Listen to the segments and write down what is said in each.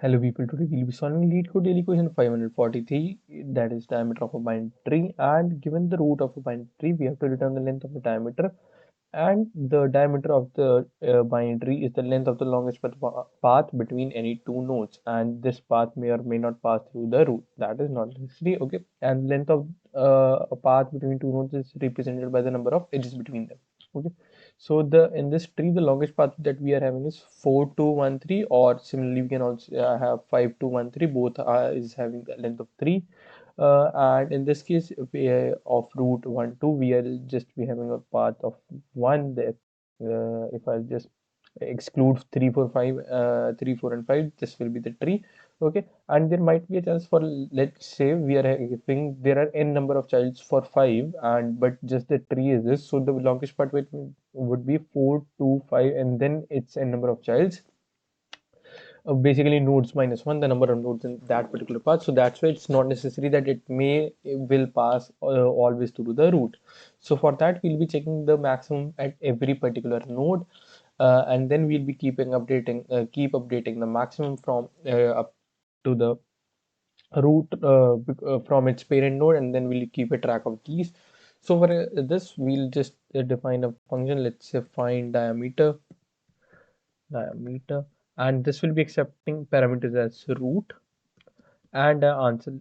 Hello people, today we'll be solving LeetCode daily question 543, that is diameter of a binary tree, and given the root of a binary tree we have to return the length of the diameter, and the diameter of the binary tree is the length of the longest path between any two nodes, and this path may or may not pass through the root. That is not necessary. Okay, and length of a path between two nodes is represented by the number of edges between them. Okay, so the in this tree the longest path that we are having is 4213, or similarly we can also have 5213. Both is having the length of 3, and in this case of root 1 2 we are just be having a path of 1 there. If I just exclude 3 4 5 3 4 and 5, this will be the tree. Okay, and there might be a chance for, let's say we are having, there are n number of childs for 5, and but just the tree is this, so the longest part would be 4 2 5, and then it's n number of childs, basically nodes minus 1, the number of nodes in that particular path. So that's why it's not necessary that it will pass always through the root. So for that we'll be checking the maximum at every particular node, and then we'll be keep updating the maximum from up to the root from its parent node, and then we'll keep a track of these. So for this we'll just define a function. Let's say find diameter, and this will be accepting parameters as root and answer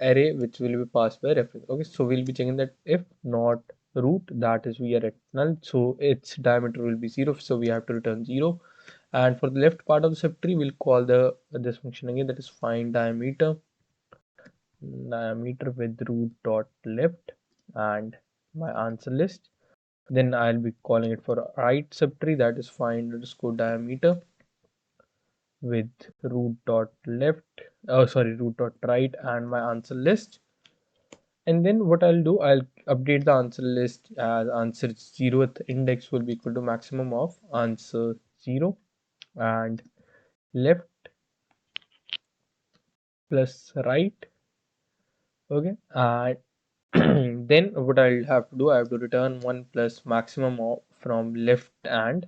array which will be passed by reference. Okay, so we'll be checking that if not root, that is we are at null, so its diameter will be 0, so we have to return 0. And for the left part of the subtree we'll call the this function again, that is find diameter with root dot left and my answer list. Then I'll be calling it for right subtree, that is find underscore diameter with root dot left, oh sorry, root dot right and my answer list. And then what I'll do, I'll update the answer list as answer 0th index will be equal to maximum of answer 0, and left plus right. Okay, and then what I'll have to do, I have to return 1 plus maximum of from left and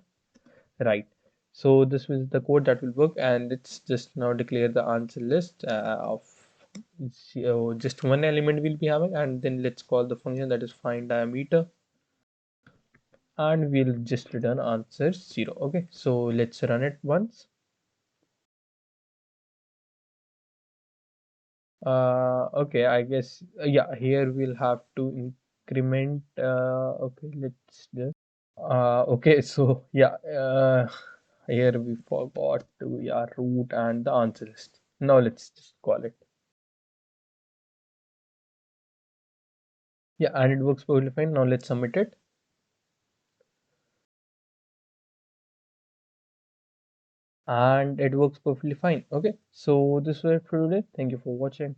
right. So this is the code that will work, and let's just now declare the answer list of just one element we'll be having, and then let's call the function that is find diameter, and we'll just return answer 0. Okay, so let's run it once. Okay, I guess yeah, here we'll have to increment. Okay, let's just okay, so yeah, here we forgot to, yeah, root and the answer list. Now let's just call it. Yeah, and it works perfectly fine. Now let's submit it. And it works perfectly fine. Okay, so this was it for today. Thank you for watching.